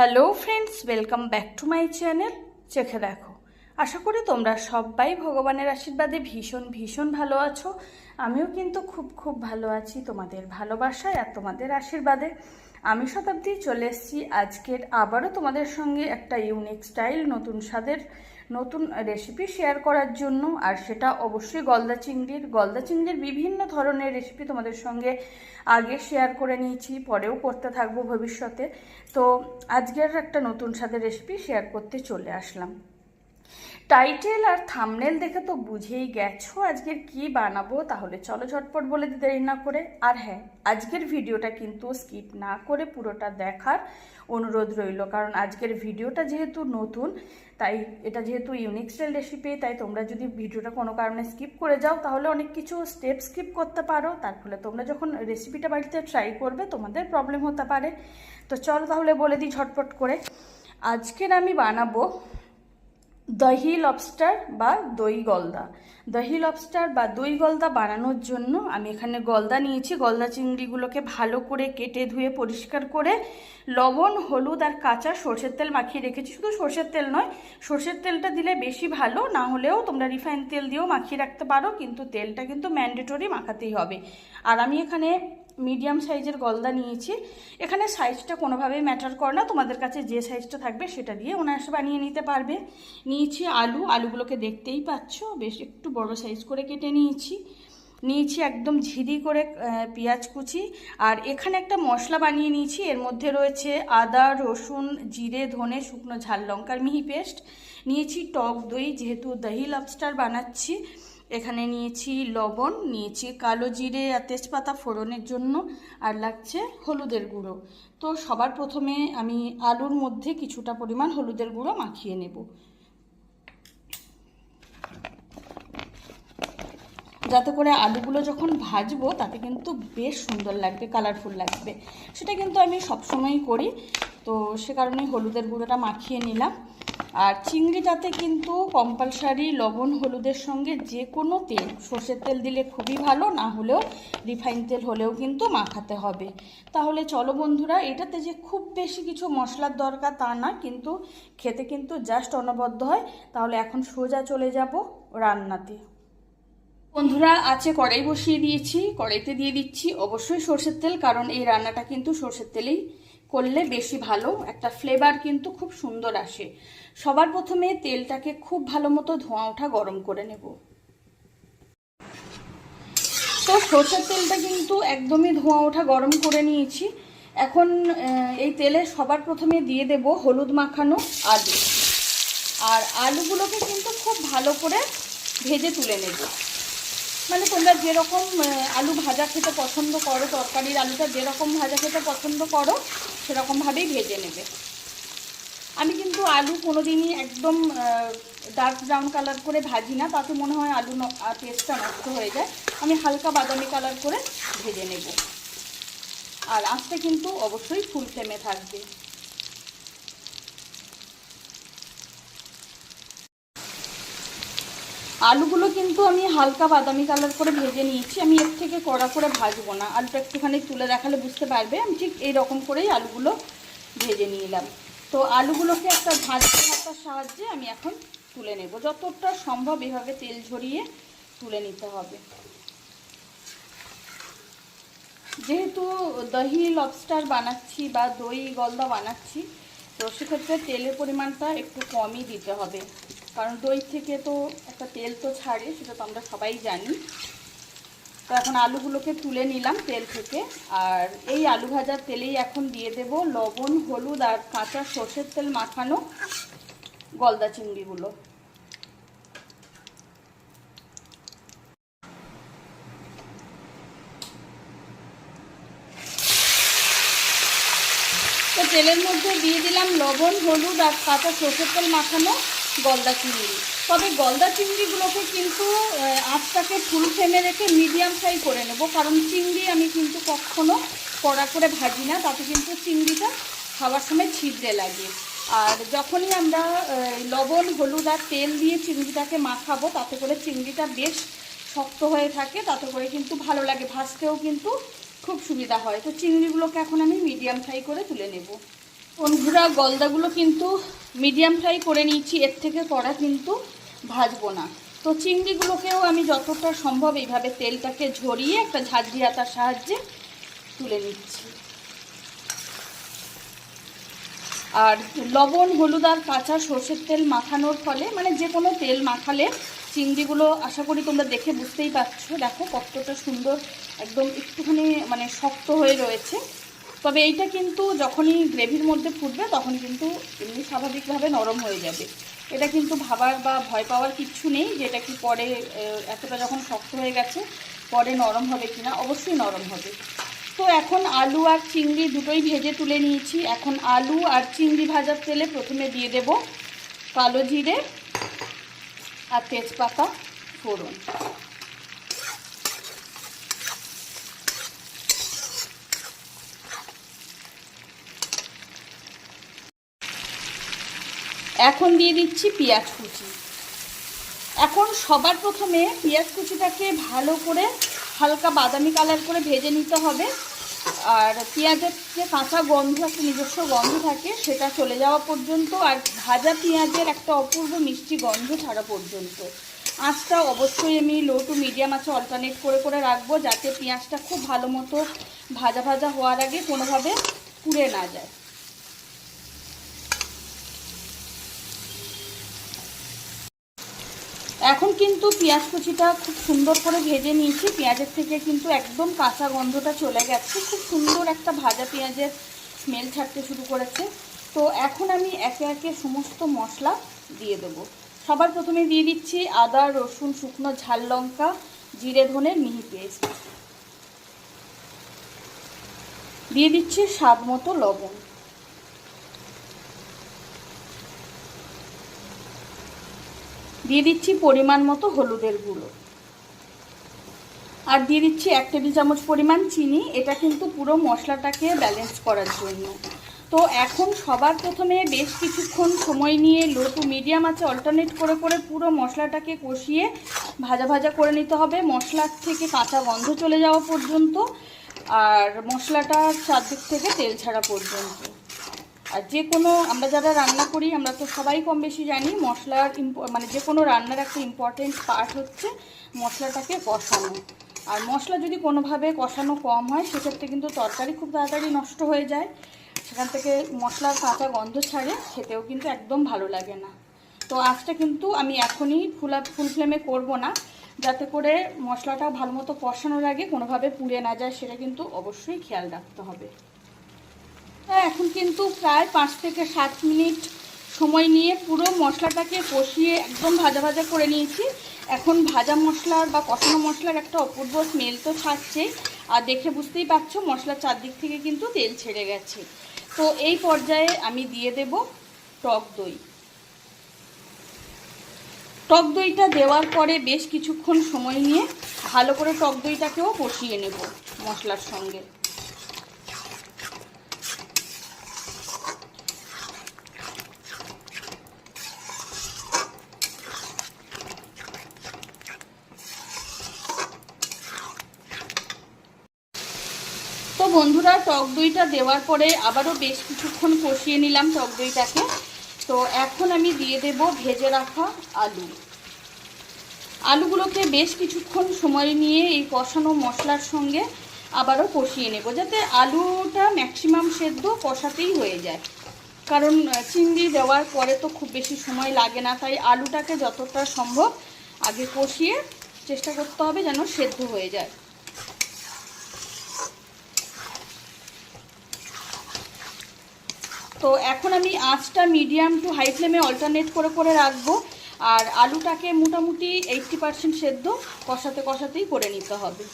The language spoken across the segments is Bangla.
Hello friends, welcome back to my channel চেখে দেখো। আশা করি তোমরা সবাই ভগবানের আশীর্বাদে ভীষণ ভীষণ ভালো আছো। আমিও কিন্তু খুব ভালো আছি তোমাদের ভালোবাসায় আর তোমাদের আশীর্বাদে। আমি শতাব্দী চলে এসেছি আজকের আবারও তোমাদের সঙ্গে একটা ইউনিক স্টাইল নতুন স্বাদের নতুন রেসিপি শেয়ার করার জন্য। আর সেটা অবশ্যই গলদা চিংড়ির বিভিন্ন ধরনের রেসিপি তোমাদের সঙ্গে আগে শেয়ার করে নিয়েছি, পরেও করতে থাকবো ভবিষ্যতে। তো আজকের একটা নতুন স্বাদের রেসিপি শেয়ার করতে চলে আসলাম। টাইটেল আর থাম্বনেল দেখে তো বুঝেই গেছো আজকের কি বানাবো, তাহলে চলো ঝটপট বলে দিতে দেরি না করে। আর হ্যাঁ, আজকের ভিডিওটা কিন্তু স্কিপ না করে পুরোটা দেখার অনুরোধ রইল, কারণ আজকের ভিডিওটা যেহেতু নতুন, তাই এটা যেহেতু ইউনিক স্টাইল রেসিপি, তাই তোমরা যদি ভিডিওটা কোনো কারণে স্কিপ করে যাও তাহলে অনেক কিছু স্টেপ স্কিপ করতে পারো। তার ফলে তোমরা যখন রেসিপিটা বাড়িতে ট্রাই করবে তোমাদের প্রবলেম হতে পারে। তো চলো তাহলে বলে দিই ঝটপট করে। আজকের আমি বানাবো দহি লবস্টার বা দই গলদা। দহি লবস্টার বা দই গলদা বানানোর জন্য আমি এখানে গলদা নিয়েছি। গলদা চিংড়িগুলোকে ভালো করে কেটে ধুয়ে পরিষ্কার করে লবণ, হলুদ আর কাঁচা সর্ষের তেল মাখিয়ে রেখেছি। শুধু সর্ষের তেল নয়, সর্ষের তেলটা দিলে বেশি ভালো, না হলেও তোমরা রিফাইন তেল দিয়েও মাখিয়ে রাখতে পারো, কিন্তু তেলটা কিন্তু ম্যান্ডেটরি মাখাতেই হবে। আর আমি এখানে মিডিয়াম সাইজের গলদা নিয়েছি। এখানে সাইজটা কোনোভাবেই ম্যাটার করে না, তোমাদের কাছে যে সাইজটা থাকবে সেটা দিয়ে অনায়াসে বানিয়ে নিতে পারবে। নিয়েছি আলুগুলোকে দেখতেই পাচ্ছ, বেশ একটু বড় সাইজ করে কেটে নিয়েছি একদম ঝিরি করে পেঁয়াজ কুচি। আর এখানে একটা মশলা বানিয়ে নিয়েছি, এর মধ্যে রয়েছে আদা, রসুন, জিরে, ধনে, শুকনো ঝাল লঙ্কার মিহি পেস্ট। নিয়েছি টক দই, যেহেতু দহি লবস্টার বানাচ্ছি। এখানে নিয়েছি লবণ, নিয়েছি কালো জিরে আর তেজপাতা ফোড়নের জন্য, আর লাগছে হলুদের গুঁড়ো। তো সবার প্রথমে আমি আলুর মধ্যে কিছুটা পরিমাণ হলুদের গুঁড়ো মাখিয়ে নেব, যাতে করে আলুগুলো যখন ভাজবো তাতে কিন্তু বেশ সুন্দর লাগবে, কালারফুল লাগবে। সেটা কিন্তু আমি সবসময়ই করি, তো সে কারণেই হলুদের গুঁড়োটা মাখিয়ে নিলাম। আর চিংড়িটাতে কিন্তু কম্পালসারি লবণ হলুদের সঙ্গে যে কোনো তেল, সর্ষের তেল দিলে খুবই ভালো, না হলেও রিফাইন তেল হলেও কিন্তু মাখাতে হবে। তাহলে চলো বন্ধুরা, এটাতে যে খুব বেশি কিছু মশলার দরকার তা না, কিন্তু খেতে কিন্তু জাস্ট অনবদ্য হয়। তাহলে এখন সোজা চলে যাব রান্নাতে। বন্ধুরা, আছে কড়াই বসিয়ে দিয়েছি, কড়াইতে দিয়ে দিচ্ছি অবশ্যই সর্ষের তেল, কারণ এই রান্নাটা কিন্তু সর্ষের তেলেই করলে বেশি ভালো, একটা ফ্লেভার কিন্তু খুব সুন্দর আসে। সবার প্রথমে তেলটাকে খুব ভালো মতো ধোঁয়া ওঠা গরম করে নেব। তো সর্ষের তেলটা কিন্তু একদমই ধোঁয়া ওঠা গরম করে নিয়েছি। এখন এই তেলে সবার প্রথমে দিয়ে দেব হলুদ মাখানো আলু। আর আলুগুলোকে কিন্তু খুব ভালো করে ভেজে তুলে নেব। মানে তোমরা যেরকম আলু ভাজা খেতে পছন্দ করো, তরকারির আলুটা যেরকম ভাজা খেতে পছন্দ করো সেরকমভাবেই ভেজে নেবে। আমি কিন্তু আলু কোনোদিনই একদম ডার্ক ব্রাউন কালার করে ভাজি না, তাতে মনে হয় আলু টেস্টটা নষ্ট হয়ে যায়। আমি হালকা বাদামি কালার করে ভেজে নেব। আর আঁচটা কিন্তু অবশ্যই ফুল ফ্লেমে থাকবে। আলুগুলো কিন্তু আমি হালকা বাদামি কালার করে ভেজে নিয়েছি। আমি এর থেকে কড়া করে ভাজবো না, আলুটা একটুখানি তুলে দেখালে বুঝতে পারবে। আমি ঠিক এই রকম করেই আলুগুলো ভেজে নিলাম। তো আলুগুলোকে একটা ভাজতে হাতার সাহায্যে আমি এখন তুলে নেব, যতটা সম্ভব এভাবে তেল ঝরিয়ে তুলে নিতে হবে। যেহেতু দহি লবস্টার বানাচ্ছি বা দই গলদা বানাচ্ছি, তো সেক্ষেত্রে তেলের পরিমাণটা একটু কমই দিতে হবে, কারণ দই থেকে তো একটা তেল তো ছাড়ে, সেটা তো আমরা সবাই জানি। তো এখন আলুগুলোকে তুলে নিলাম তেল থেকে। আর এই আলু ভাজার তেলেই এখন দিয়ে দেব লবণ, হলুদ আর কাঁচা সর্ষের তেল মাখানো গলদা চিংড়িগুলো। তো তেলের মধ্যে দিয়ে দিলাম লবণ, হলুদ আর কাঁচা সর্ষের তেল মাখানো গলদা চিংড়ি। তবে গলদা চিংড়িগুলোকে কিন্তু আঁচটাকে ফুল ফ্লেমে রেখে মিডিয়াম ফ্রাই করে নেব, কারণ চিংড়ি আমি কিন্তু কখনো কড়া করে ভাজি না, তাতে কিন্তু চিংড়িটা খাওয়ার সময় ছিদ্রে লাগে। আর যখনই আমরা লবণ, হলুদ আর তেল দিয়ে চিংড়িটাকে মাখাবো, তাতে করে চিংড়িটা বেশ শক্ত হয়ে থাকে, তাতে করে কিন্তু ভালো লাগে, ভাজতেও কিন্তু খুব সুবিধা হয়। তো চিংড়িগুলোকে এখন আমি মিডিয়াম ফ্রাই করে তুলে নেব। বন্ধুরা, গলদাগুলো কিন্তু মিডিয়াম ফ্রাই করে নিয়েছি, এর থেকে কড়া কিন্তু ভাজবো না। তো চিংড়িগুলোকেও আমি যতটা সম্ভব এইভাবে তেলটাকে ঝরিয়ে একটা ঝাঁঝরি হাতার সাহায্যে তুলে নিচ্ছি। আর লবণ, হলুদ আর কাঁচা সর্ষের তেল মাখানোর ফলে, মানে যে কোনো তেল মাখালে চিংড়িগুলো আশা করি তোমরা দেখে বুঝতেই পারছো, দেখো কতটা সুন্দর, একদম একটুখানি মানে শক্ত হয়ে রয়েছে। তবে এইটা কিন্তু যখনই গ্রেভির মধ্যে ফুটবে তখন কিন্তু এমনি স্বাভাবিকভাবে নরম হয়ে যাবে। এটা কিন্তু ভাবার বা ভয় পাওয়ার কিচ্ছু নেই যে এটা কি পরে এতটা যখন শক্ত হয়ে গেছে পরে নরম হবে কিনা, অবশ্যই নরম হবে। তো এখন আলু আর চিংড়ি দুটোই ভেজে তুলে নিয়েছি। এখন আলু আর চিংড়ি ভাজার তেলে প্রথমে দিয়ে দেব কালো জিরে আর তেজপাতা ফোড়ন। এখন দিয়ে দিচ্ছি পেঁয়াজ কুচি। এখন সবার প্রথমে পেঁয়াজ কুচিটাকে ভালো করে হালকা বাদামি কালার করে ভেজে নিতে হবে। আর পেঁয়াজের যে কাঁচা গন্ধ, একটা নিজস্ব গন্ধ থাকে, সেটা চলে যাওয়া পর্যন্ত, আর ভাজা পেঁয়াজের একটা অপূর্ব মিষ্টি গন্ধ ছাড়া পর্যন্ত আঁচটা অবশ্যই আমি লো টু মিডিয়াম আঁচে অল্টারনেট করে করে রাখবো, যাতে পেঁয়াজটা খুব ভালো মতো ভাজা ভাজা হওয়ার আগে কোনোভাবে পুড়ে না যায়। এখন কিন্তু পেঁয়াজ কুচিটা খুব সুন্দর করে ভেজে নিয়েছি, পেঁয়াজের থেকে কিন্তু একদম কাঁচা গন্ধটা চলে গেছে, খুব সুন্দর একটা ভাজা পেঁয়াজের স্মেল ছাড়তে শুরু করেছে। তো এখন আমি একে একে সমস্ত মশলা দিয়ে দেবো। সবার প্রথমে দিয়ে দিচ্ছি আদা, রসুন, শুকনো ঝাল লঙ্কা, জিরে ধনের মিহি পেস্ট, দিয়ে দিচ্ছি স্বাদ মতো লবণ, দিয়ে দিচ্ছি পরিমাণ মতো হলুদের গুঁড়ো, আর দিয়ে দিচ্ছি 1 টেবিল চামচ পরিমাণ চিনি। এটা কিন্তু পুরো মশলাটাকে ব্যালেন্স করার জন্য। তো এখন সবার প্রথমে বেশ কিছুক্ষণ সময় নিয়ে লো টু মিডিয়াম আঁচে অল্টারনেট করে করে পুরো মশলাটাকে কষিয়ে ভাজা ভাজা করে নিতে হবে, মশলার থেকে কাঁচা গন্ধ চলে যাওয়া পর্যন্ত, আর মশলাটার চারদিক থেকে তেল ছাড়া পর্যন্ত। আর যে কোনো, আমরা যারা রান্না করি আমরা তো সবাই কম বেশি জানি মশলার মানে যে কোনো রান্নার একটা ইম্পর্টেন্ট পার্ট হচ্ছে মশলাটাকে কষানো। আর মশলা যদি কোনোভাবে কষানো কম হয় সেক্ষেত্রে কিন্তু তরকারি খুব তাড়াতাড়ি নষ্ট হয়ে যায়, সেখান থেকে মশলার কাঁচা গন্ধ ছাড়ে, খেতেও কিন্তু একদম ভালো লাগে না। তো আঁচটা কিন্তু আমি এখনই ফুল ফ্লেমে করব না, যাতে করে মশলাটা ভালো মতো কষানোর আগে কোনোভাবে পুড়ে না যায়, সেটা কিন্তু অবশ্যই খেয়াল রাখতে হবে। এখন কিন্তু প্রায় 5 থেকে 7 মিনিট সময় নিয়ে পুরো মশলাটাকে কষিয়ে একদম ভাজা ভাজা করে নিয়েছি। এখন ভাজা মশলার বা কষানো মশলার একটা অপূর্ব স্মেল তো ছাড়ছে, আর দেখে বুঝতেই পারছো মশলার চারদিক থেকে কিন্তু তেল ছেড়ে গেছে। তো এই পর্যায়ে আমি দিয়ে দেব টক দই। টক দইটা দেওয়ার পরে বেশ কিছুক্ষণ সময় নিয়ে ভালো করে টক দইটাকেও কষিয়ে নেব মশলার সঙ্গে। তো বন্ধুরা, টক দইটা দেওয়ার পরে আবারও বেশ কিছুক্ষণ কষিয়ে নিলাম টক দইটাকে। তো এখন আমি দিয়ে দেব ভেজে রাখা আলুগুলোকে বেশ কিছুক্ষণ সময় নিয়ে এই কষানো মশলার সঙ্গে আবারও কষিয়ে নেব, যাতে আলুটা ম্যাক্সিমাম সেদ্ধ কষাতেই হয়ে যায়, কারণ চিংড়ি দেওয়ার পরে তো খুব বেশি সময় লাগে না, তাই আলুটাকে যতটা সম্ভব আগে কষিয়ে চেষ্টা করতে হবে যেন সেদ্ধ হয়ে যায়। তো এখন আমি আঁচটা মিডিয়াম টু হাই ফ্লেমে অল্টারনেট করে করে রাখবো, আর আলুটাকে মোটামুটি 80% সেদ্ধ কষাতে কষাতেই করে নিতে হবে।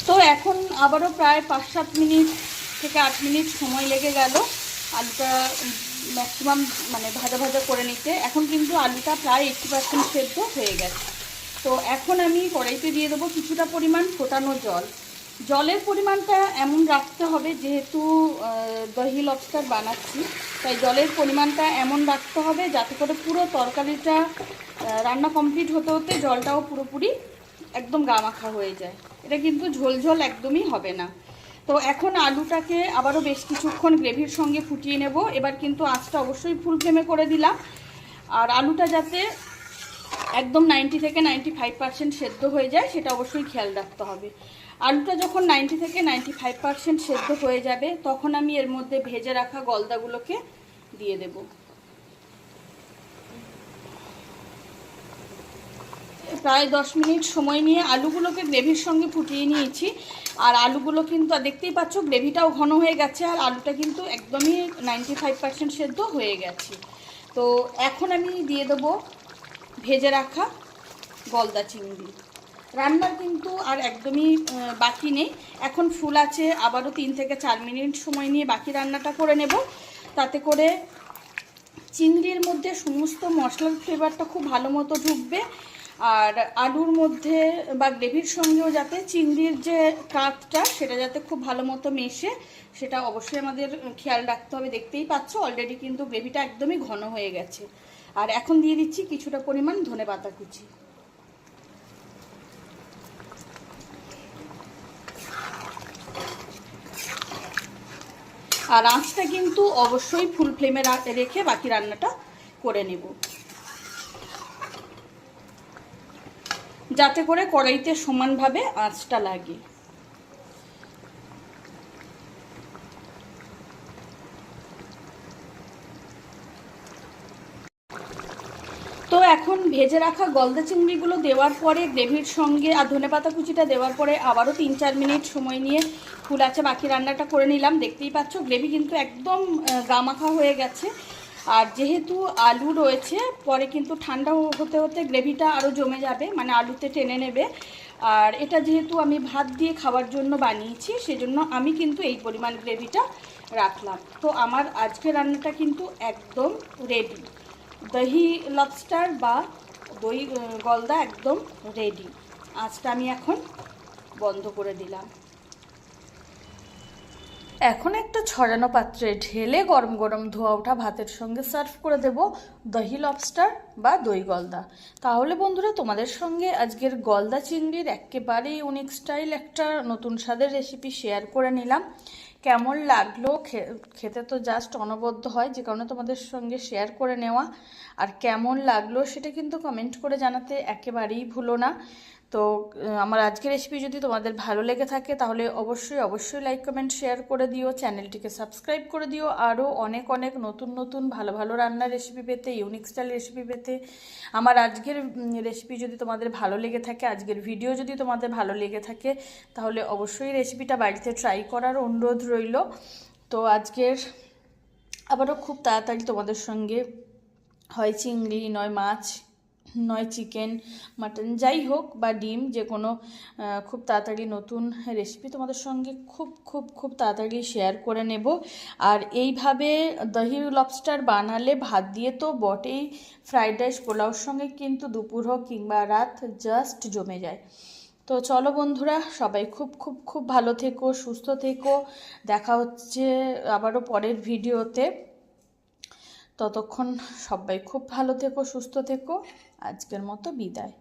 তো এখন আবারও প্রায় 5-7 মিনিট থেকে 8 মিনিট সময় লেগে গেল আলুটা ম্যাক্সিমাম মানে ভাজা ভাজা করে নিতে। এখন কিন্তু আলুটা প্রায় 80% সেদ্ধ হয়ে গেছে। তো এখন আমি কড়াইতে দিয়ে দেবো কিছুটা পরিমাণ ফোটানো জল। জলের পরিমাণটা এমন রাখতে হবে, যেহেতু দহি লবস্টার বানাচ্ছি, তাই জলের পরিমাণটা এমন রাখতে হবে যাতে করে পুরো তরকারিটা রান্না কমপ্লিট হতে হতে জলটাও পুরোপুরি একদম গামাখা হয়ে যায়। এটা কিন্তু ঝোল ঝোল একদমই হবে না। তো এখন আলুটাকে আবারও বেশ কিছুক্ষণ গ্রেভির সঙ্গে ফুটিয়ে নেব। এবার কিন্তু আঁচটা অবশ্যই ফুল ফ্লেমে করে দিলাম। আর আলুটা যাতে একদম 90 থেকে 95% সেদ্ধ হয়ে যায় সেটা অবশ্যই খেয়াল রাখতে হবে। আলুটা যখন 90 থেকে 95% সেদ্ধ হয়ে যাবে তখন আমি এর মধ্যে ভেজে রাখা গলদাগুলোকে দিয়ে দেব। প্রায় 10 মিনিট সময় নিয়ে আলুগুলোকে গ্রেভির সঙ্গে ফুটিয়ে নিয়েছি। আর আলুগুলো কিন্তু দেখতেই পাচ্ছ গ্রেভিটাও ঘন হয়ে গেছে, আর আলুটা কিন্তু একদমই 95% সেদ্ধ হয়ে গেছে। তো এখন আমি দিয়ে দেবো ভেজে রাখা গলদা চিংড়ি। রান্নার কিন্তু আর একদমই বাকি নেই, এখন ফুল আছে। আবারও 3 থেকে 4 মিনিট সময় নিয়ে বাকি রান্নাটা করে নেব। তাতে করে চিংড়ির মধ্যে সমস্ত মশলার ফ্লেভারটা খুব ভালো মতো ঢুকবে, আর আলুর মধ্যে বা গ্রেভির সঙ্গেও যাতে চিংড়ির যে কাঁচটা সেটা যাতে খুব ভালো মতো মেশে সেটা অবশ্যই আমাদের খেয়াল রাখতে হবে। দেখতেই পাচ্ছ অলরেডি কিন্তু গ্রেভিটা একদমই ঘন হয়ে গেছে। আর এখন দিয়ে দিচ্ছি কিছুটা পরিমাণ ধনেপাতা কুচি। আর আঁচটা কিন্তু অবশ্যই ফুল ফ্লেমে রেখে বাকি রান্নাটা করে নেব, যাতে করে কড়াইতে সমানভাবে আঁচটা লাগে। তো এখন ভেজে রাখা গলদা চিংড়িগুলো দেওয়ার পরে গ্রেভির সঙ্গে আর ধনেপাতা কুচিটা দেওয়ার পরে আবারও 3-4 মিনিট সময় নিয়ে ফুল আছে বাকি রান্নাটা করে নিলাম। দেখতেই পাচ্ছ গ্রেভি কিন্তু একদম গামাখা হয়ে গেছে। আর যেহেতু আলু রয়েছে, পরে কিন্তু ঠান্ডা হতে হতে গ্রেভিটা আরও জমে যাবে, মানে আলুতে টেনে নেবে। আর এটা যেহেতু আমি ভাত দিয়ে খাওয়ার জন্য বানিয়েছি, সেজন্য আমি কিন্তু এই পরিমাণ গ্রেভিটা রাখলাম। তো আমার আজকের রান্নাটা কিন্তু একদম রেডি। দহি লবস্টার বা দই গলদা একদম রেডি। আঁচটা আমি এখন বন্ধ করে দিলাম। এখন একটা ছড়ানো পাত্রে ঢেলে গরম গরম ধোয়া ওঠা ভাতের সঙ্গে সার্ভ করে দেব দহি লবস্টার বা দই গলদা। তাহলে বন্ধুরা, তোমাদের সঙ্গে আজকের গলদা চিংড়ির একেবারেই ইউনিক স্টাইল একটা নতুন স্বাদের রেসিপি শেয়ার করে নিলাম। কেমন লাগলো খেতে তো জাস্ট অনবদ্য হয়, যে কারণে তোমাদের সঙ্গে শেয়ার করে নেওয়া। আর কেমন লাগলো সেটা কিন্তু কমেন্ট করে জানাতে একেবারেই ভুলো না। তো আমার আজকের রেসিপি যদি তোমাদের ভালো লেগে থাকে তাহলে অবশ্যই অবশ্যই লাইক কমেন্ট শেয়ার করে দিও, চ্যানেলটিকে সাবস্ক্রাইব করে দিও। আরও অনেক অনেক নতুন নতুন ভালো ভালো রান্নার রেসিপি পেতে, ইউনিক স্টাইল রেসিপি পেতে, আমার আজকের রেসিপি যদি তোমাদের ভালো লেগে থাকে, আজকের ভিডিও যদি তোমাদের ভালো লেগে থাকে, তাহলে অবশ্যই রেসিপিটা বাড়িতে ট্রাই করার অনুরোধ রইল। তো আজকের আবারও খুব তাড়াতাড়ি তোমাদের সঙ্গে হয় চিংড়ি, নয় মাছ, নয় চিকেন, মাটন, যাই হোক, বা ডিম, যে কোনো খুব তাড়াতাড়ি নতুন রেসিপি তোমাদের সঙ্গে খুব খুব খুব তাড়াতাড়ি শেয়ার করে নেব। আর এইভাবে দহি লবস্টার বানালে ভাত দিয়ে তো বটেই, ফ্রাইড রাইস পোলাওর সঙ্গে কিন্তু দুপুর হোক কিংবা রাত জাস্ট জমে যায়। তো চলো বন্ধুরা, সবাই খুব খুব খুব ভালো থেকো, সুস্থ থেকো। দেখা হচ্ছে আবারও পরের ভিডিওতে। ততক্ষণ সবাই খুব ভালো থেকো, সুস্থ থেকো। আজকের মতো বিদায়।